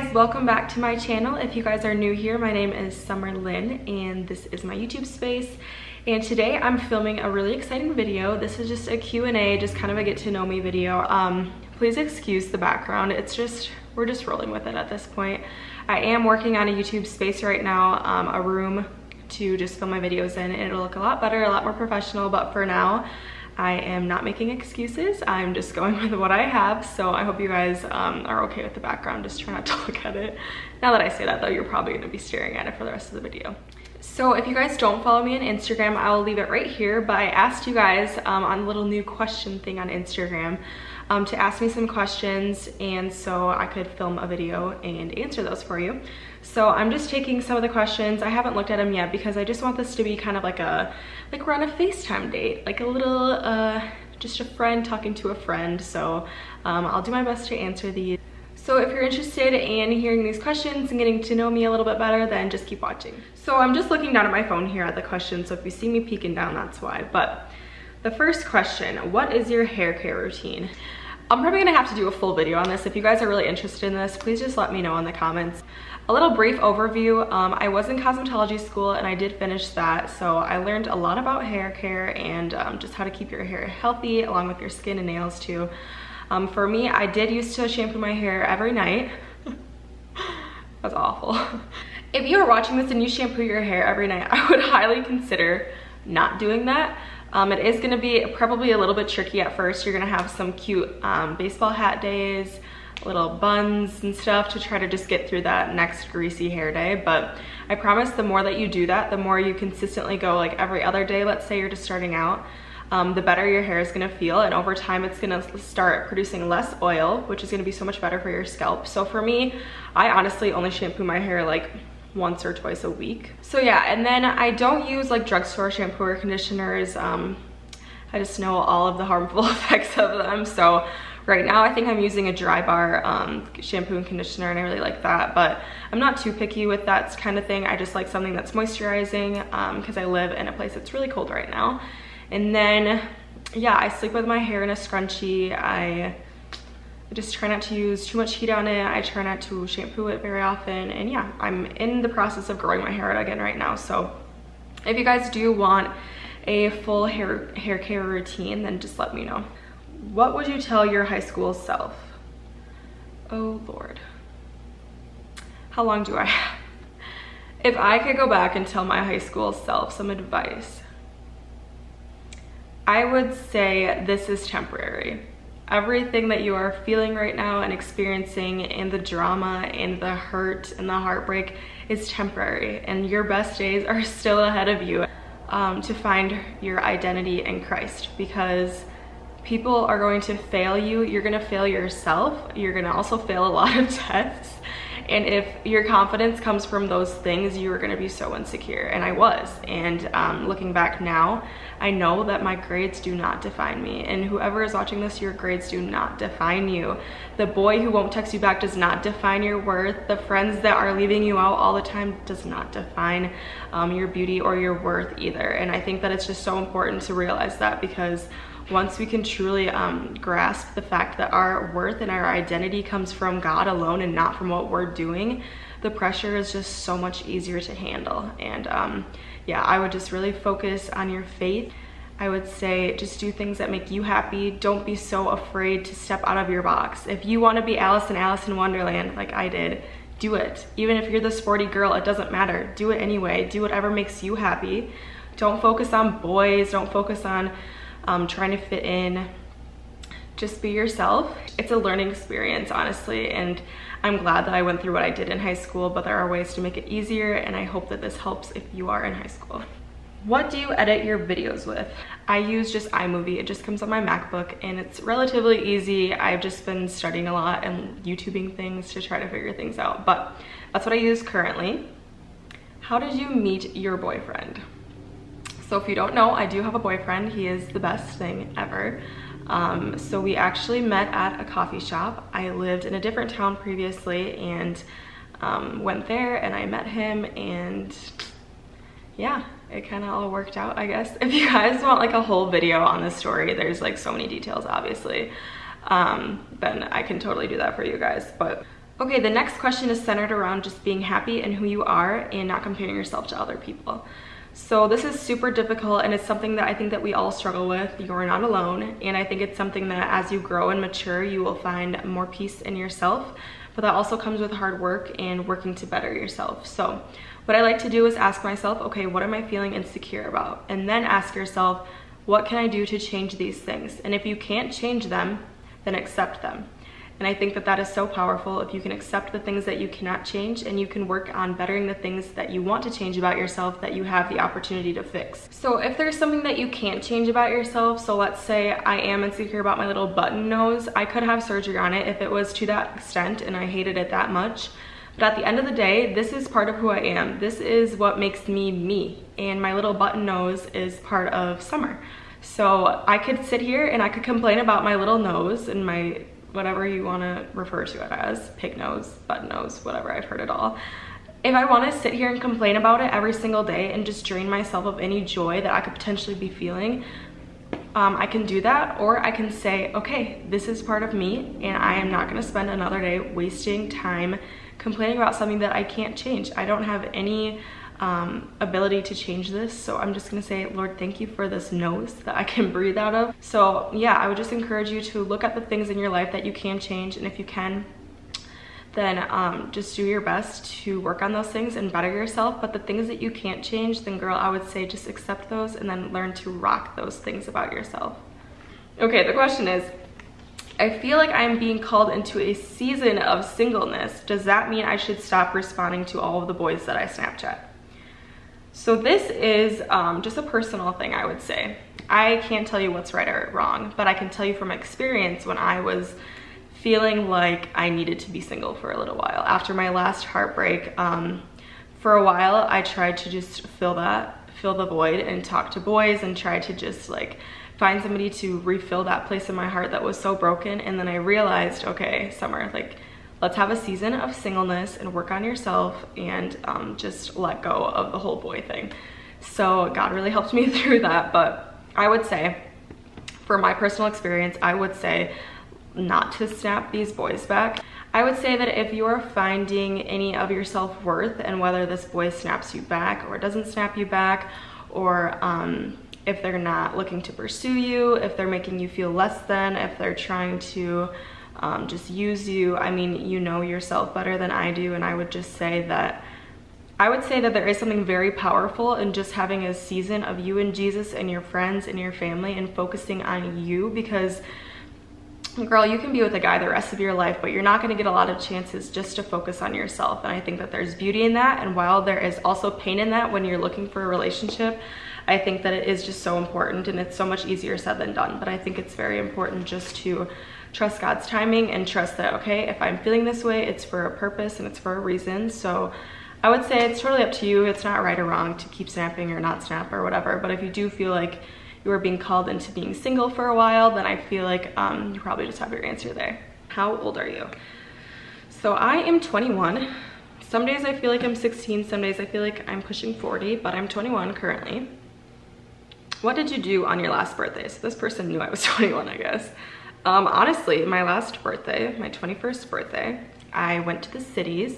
guys, welcome back to my channel. If you guys are new here, my name is Summer Lynn and this is my YouTube space. And today I'm filming a really exciting video. This is just a Q&A, just kind of a get to know me video. Please excuse the background. It's just, we're just rolling with it at this point. I am working on a YouTube space right now, a room to just film my videos in. It'll look a lot better, a lot more professional, but for now, I am not making excuses. I'm just going with what I have. So I hope you guys are okay with the background. Just try not to look at it. Now that I say that though, you're probably gonna be staring at it for the rest of the video. So if you guys don't follow me on Instagram, I will leave it right here. But I asked you guys on the little new question thing on Instagram to ask me some questions, and so I could film a video and answer those for you. So I'm just taking some of the questions. I haven't looked at them yet because I just want this to be kind of like we're on a FaceTime date, like a little, just a friend talking to a friend. So I'll do my best to answer these. So if you're interested in hearing these questions and getting to know me a little bit better, then just keep watching. So I'm just looking down at my phone here at the questions. So if you see me peeking down, that's why. But the first question, what is your hair care routine? I'm probably gonna have to do a full video on this. If you guys are really interested in this, please just let me know in the comments. A little brief overview, I was in cosmetology school and I did finish that. So I learned a lot about hair care and just how to keep your hair healthy along with your skin and nails too. For me, I did used to shampoo my hair every night. That's awful. If you are watching this and you shampoo your hair every night, I would highly consider not doing that. It is gonna be probably a little bit tricky at first. You're gonna have some cute baseball hat days, little buns and stuff to try to just get through that next greasy hair day. But I promise the more that you do that, the more you consistently go like every other day, let's say you're just starting out, the better your hair is gonna feel, and over time it's gonna start producing less oil, which is gonna be so much better for your scalp. So for me, I honestly only shampoo my hair like once or twice a week. So yeah, and then I don't use like drugstore shampoo or conditioners. I just know all of the harmful effects of them. So right now I think I'm using a Dry Bar shampoo and conditioner, and I really like that, but I'm not too picky with that kind of thing. I just like something that's moisturizing because I live in a place that's really cold right now. And then yeah, I sleep with my hair in a scrunchie. I just try not to use too much heat on it. I try not to shampoo it very often. And yeah, I'm in the process of growing my hair out again right now. So if you guys do want a full hair care routine, then just let me know. What would you tell your high school self? Oh Lord. How long do I have? If I could go back and tell my high school self some advice, I would say this is temporary. Everything that you are feeling right now and experiencing, and the drama and the hurt and the heartbreak, is temporary, and your best days are still ahead of you to find your identity in Christ, because people are going to fail you. You're gonna fail yourself. You're gonna also fail a lot of tests. And if your confidence comes from those things, you are gonna be so insecure, and I was. And looking back now, I know that my grades do not define me. And whoever is watching this, your grades do not define you. The boy who won't text you back does not define your worth. The friends that are leaving you out all the time does not define your beauty or your worth either. And I think that it's just so important to realize that, because once we can truly grasp the fact that our worth and our identity comes from God alone and not from what we're doing, the pressure is just so much easier to handle. And yeah, I would just really focus on your faith. I would say just do things that make you happy. Don't be so afraid to step out of your box. If you want to be Alice in Wonderland like I did, do it. Even if you're the sporty girl, it doesn't matter. Do it anyway. Do whatever makes you happy. Don't focus on boys. Don't focus on trying to fit in. Just be yourself. It's a learning experience, honestly, and I'm glad that I went through what I did in high school, but there are ways to make it easier, and I hope that this helps if you are in high school. What do you edit your videos with? I use just iMovie. It just comes on my MacBook, and it's relatively easy. I've just been studying a lot and YouTubing things to try to figure things out, but that's what I use currently. How did you meet your boyfriend? So if you don't know, I do have a boyfriend. He is the best thing ever. So we actually met at a coffee shop. I lived in a different town previously and went there and I met him, and yeah, it kind of all worked out, I guess. If you guys want like a whole video on this story, there's like so many details obviously, then I can totally do that for you guys. But Okay, the next question is centered around just being happy in who you are and not comparing yourself to other people. So this is super difficult, and it's something that I think that we all struggle with. You're not alone, and I think it's something that as you grow and mature, you will find more peace in yourself, but that also comes with hard work and working to better yourself. So what I like to do is ask myself, okay, what am I feeling insecure about? And then ask yourself, what can I do to change these things? And if you can't change them, then accept them. And I think that that is so powerful if you can accept the things that you cannot change, and you can work on bettering the things that you want to change about yourself that you have the opportunity to fix. So if there's something that you can't change about yourself, so let's say I am insecure about my little button nose, I could have surgery on it if it was to that extent and I hated it that much. But at the end of the day, this is part of who I am. This is what makes me me. And my little button nose is part of Summer. So I could sit here and I could complain about my little nose and my whatever you want to refer to it as, pig nose, button nose, whatever, I've heard it all. If I want to sit here and complain about it every single day and just drain myself of any joy that I could potentially be feeling, I can do that, or I can say, okay, this is part of me, and I am not going to spend another day wasting time complaining about something that I can't change. I don't have any ability to change this, so I'm just gonna say, Lord, thank you for this nose that I can breathe out of. So yeah, I would just encourage you to look at the things in your life that you can change, and if you can, then just do your best to work on those things and better yourself. But the things that you can't change, then girl, I would say just accept those and then learn to rock those things about yourself. Okay, the question is, I feel like I'm being called into a season of singleness. Does that mean I should stop responding to all of the boys that I Snapchat? So this is just a personal thing, I would say. I can't tell you what's right or wrong, but I can tell you from experience when I was feeling like I needed to be single for a little while. After my last heartbreak, for a while, I tried to just fill the void and talk to boys and try to just like find somebody to refill that place in my heart that was so broken. And then I realized, okay, Summer, like, let's have a season of singleness and work on yourself and just let go of the whole boy thing. So God really helped me through that. But I would say, for my personal experience, I would say not to snap these boys back. I would say that if you are finding any of your self-worth and whether this boy snaps you back or doesn't snap you back, or if they're not looking to pursue you, if they're making you feel less than, if they're trying to just use you, I mean, you know yourself better than I do, and I would say that there is something very powerful in just having a season of you and Jesus and your friends and your family and focusing on you, because girl, you can be with a guy the rest of your life, but you're not going to get a lot of chances just to focus on yourself. And I think that there's beauty in that, and while there is also pain in that when you're looking for a relationship, I think that it is just so important, and it's so much easier said than done. But I think it's very important just to trust God's timing and trust that, okay, if I'm feeling this way, it's for a purpose and it's for a reason. So I would say it's totally up to you. It's not right or wrong to keep snapping or not snap or whatever. But if you do feel like you are being called into being single for a while, then I feel like you probably just have your answer there. How old are you? So I am 21. Some days I feel like I'm 16. Some days I feel like I'm pushing 40, but I'm 21 currently. What did you do on your last birthday? So this person knew I was 21, I guess. Honestly, my last birthday, my 21st birthday, I went to the cities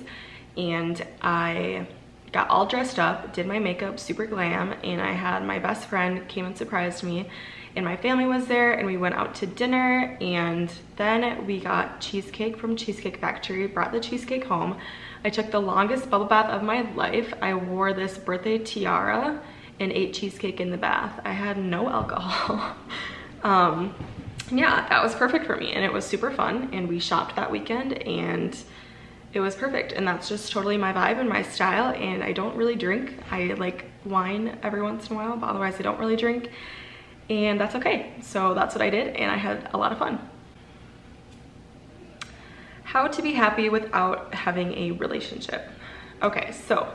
and I got all dressed up, did my makeup, super glam, and I had my best friend came and surprised me, and my family was there, and we went out to dinner, and then we got cheesecake from Cheesecake Factory, brought the cheesecake home. I took the longest bubble bath of my life. I wore this birthday tiara and ate cheesecake in the bath. I had no alcohol. Yeah, that was perfect for me, and it was super fun, and we shopped that weekend, and it was perfect. And that's just totally my vibe and my style, and I don't really drink. I like wine every once in a while, but otherwise I don't really drink, and that's okay. So that's what I did, and I had a lot of fun. How to be happy without having a relationship. Okay, so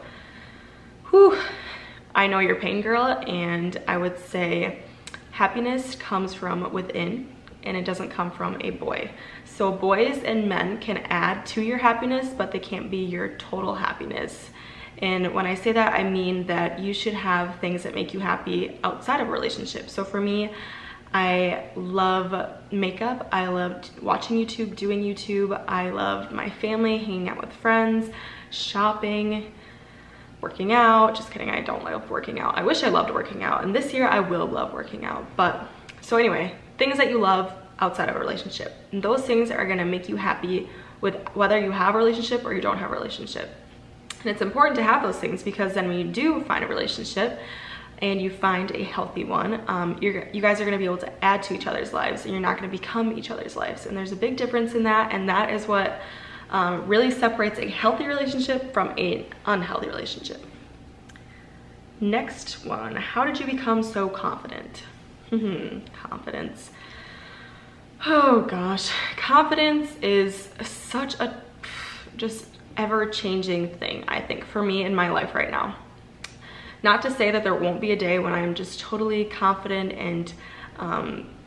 I know your pain, girl, and I would say happiness comes from within, and it doesn't come from a boy. So boys and men can add to your happiness, but they can't be your total happiness. And when I say that, I mean that you should have things that make you happy outside of a relationship. So for me, I love makeup. I love watching YouTube, doing YouTube. I love my family, hanging out with friends, shopping, working out. Just kidding, I don't love working out. I wish I loved working out, and this year I will love working out. But so anyway, things that you love outside of a relationship. And those things are gonna make you happy with whether you have a relationship or you don't have a relationship. And it's important to have those things because then when you do find a relationship and you find a healthy one, you guys are gonna be able to add to each other's lives, and you're not gonna become each other's lives. And there's a big difference in that, and that is what really separates a healthy relationship from an unhealthy relationship. Next one, how did you become so confident? Confidence. Oh gosh, confidence is such a just ever-changing thing, I think, for me in my life right now. Not to say that there won't be a day when I'm just totally confident and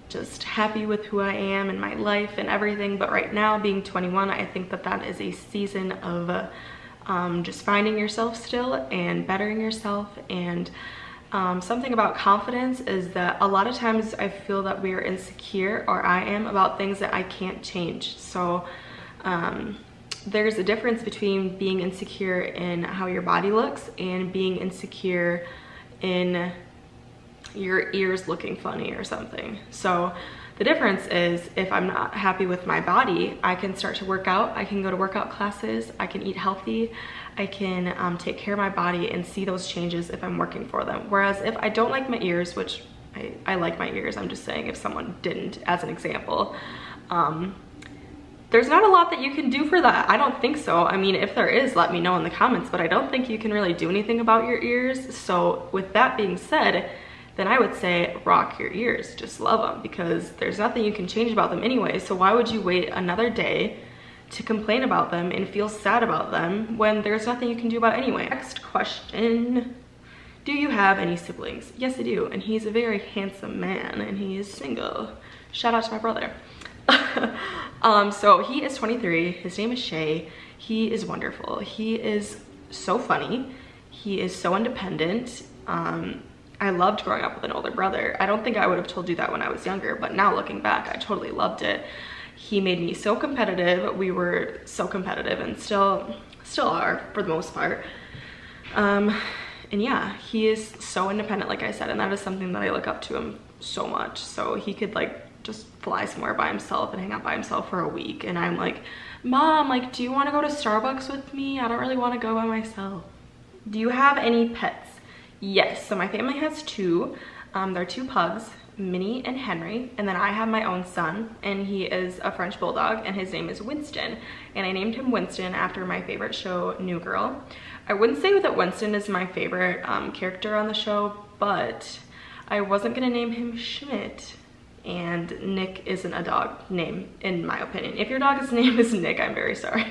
just happy with who I am in my life and everything, but right now, being 21, I think that that is a season of just finding yourself still and bettering yourself. And something about confidence is that a lot of times I feel that we are insecure, or I am, about things that I can't change. So there's a difference between being insecure in how your body looks and being insecure in your ears looking funny or something. So the difference is, if I'm not happy with my body, I can start to work out. I can go to workout classes. I can eat healthy. I can take care of my body and see those changes if I'm working for them. Whereas if I don't like my ears, which I like my ears, I'm just saying if someone didn't, as an example, there's not a lot that you can do for that. I don't think so. I mean, if there is, let me know in the comments, but I don't think you can really do anything about your ears. So with that being said, then I would say rock your ears, just love them, because there's nothing you can change about them anyway. So why would you wait another day to complain about them and feel sad about them when there's nothing you can do about it anyway? Next question, do you have any siblings? Yes, I do, and he's a very handsome man, and he is single. Shout out to my brother. So he is 23, his name is Shay. He is wonderful. He is so funny. He is so independent. I loved growing up with an older brother. I don't think I would have told you that when I was younger, but now looking back, I totally loved it. He made me so competitive. We were so competitive, and still are for the most part. And yeah, he is so independent, like I said, and that is something that I look up to him so much. So he could like just fly somewhere by himself and hang out by himself for a week, and I'm like, Mom, like, do you want to go to Starbucks with me? I don't really want to go by myself. Do you have any pets? Yes, so my family has two. They're two pugs, Minnie and Henry, and then I have my own son, and he is a French bulldog, and his name is Winston, and I named him Winston after my favorite show, New Girl. I wouldn't say that Winston is my favorite character on the show, but I wasn't gonna name him Schmidt, and Nick isn't a dog name, in my opinion. If your dog's name is Nick, I'm very sorry.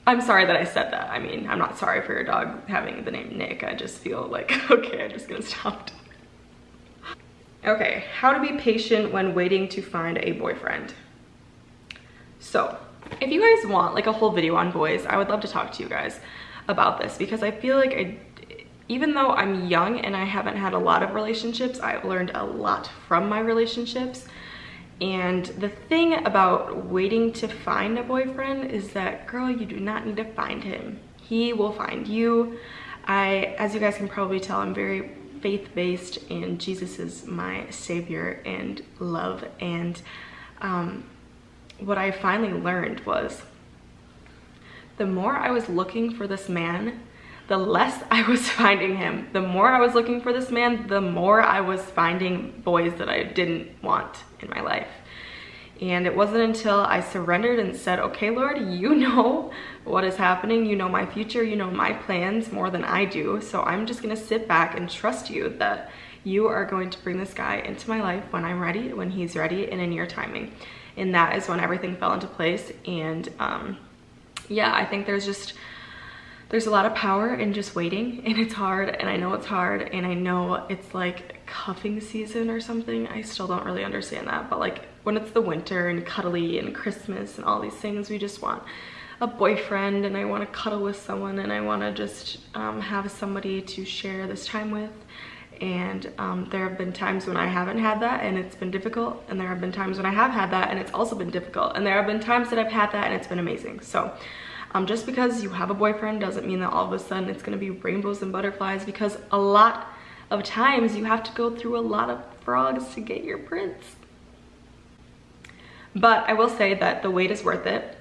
I'm sorry that I said that. I mean, I'm not sorry for your dog having the name Nick. I just feel like, okay, I'm just gonna stop. Okay, how to be patient when waiting to find a boyfriend. So, if you guys want like a whole video on boys, I would love to talk to you guys about this, because I feel like even though I'm young and I haven't had a lot of relationships, I've learned a lot from my relationships. And the thing about waiting to find a boyfriend is that, girl, you do not need to find him. He will find you. As you guys can probably tell, I'm very faith-based, and Jesus is my savior and love. And what I finally learned was, the more I was looking for this man, the less I was finding him. The more I was looking for this man, the more I was finding boys that I didn't want in my life. And it wasn't until I surrendered and said, okay, Lord, you know what is happening. You know my future. You know my plans more than I do. So I'm just gonna sit back and trust you that you are going to bring this guy into my life when I'm ready, when he's ready, and in your timing. And that is when everything fell into place. And yeah, I think there's a lot of power in just waiting, and it's hard, and I know it's hard, and I know it's like cuffing season or something. I still don't really understand that, but like when it's the winter and cuddly and Christmas and all these things, we just want a boyfriend, and I want to cuddle with someone, and I want to just have somebody to share this time with. And there have been times when I haven't had that and it's been difficult, and there have been times when I have had that and it's also been difficult, and there have been times that I've had that and it's been amazing. So just because you have a boyfriend doesn't mean that all of a sudden it's gonna be rainbows and butterflies, because a lot of times you have to go through a lot of frogs to get your prince. But I will say that the wait is worth it.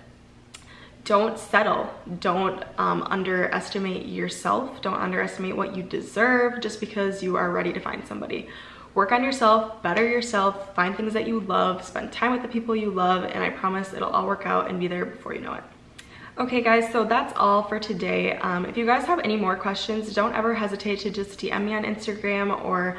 Don't settle. Don't underestimate yourself. Don't underestimate what you deserve just because you are ready to find somebody. Work on yourself, better yourself, find things that you love, spend time with the people you love, and I promise it'll all work out and be there before you know it. Okay guys, so that's all for today. If you guys have any more questions, don't ever hesitate to just DM me on Instagram, or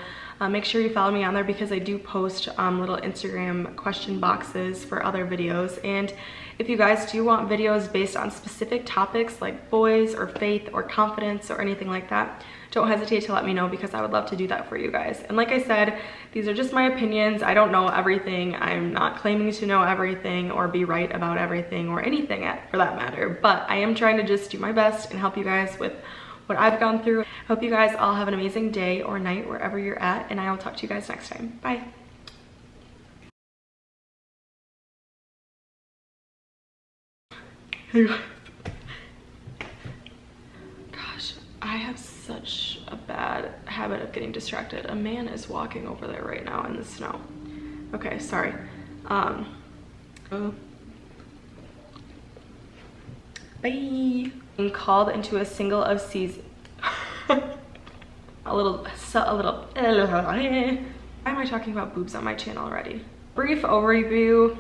make sure you follow me on there, because I do post little Instagram question boxes for other videos. And if you guys do want videos based on specific topics like boys or faith or confidence or anything like that, don't hesitate to let me know, because I would love to do that for you guys. And like I said, these are just my opinions. I don't know everything. I'm not claiming to know everything or be right about everything or anything for that matter, but I am trying to just do my best and help you guys with what I've gone through. Hope you guys all have an amazing day or night wherever you're at, and I will talk to you guys next time. Bye. Gosh, I have such a bad habit of getting distracted. A man is walking over there right now in the snow. Okay, sorry. Bye. Being called into a single of season. a little. Why am I talking about boobs on my channel already? Brief overview.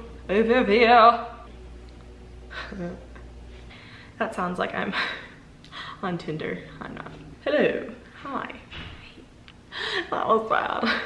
That sounds like I'm on Tinder. I'm not. Hello. Hi. That was bad.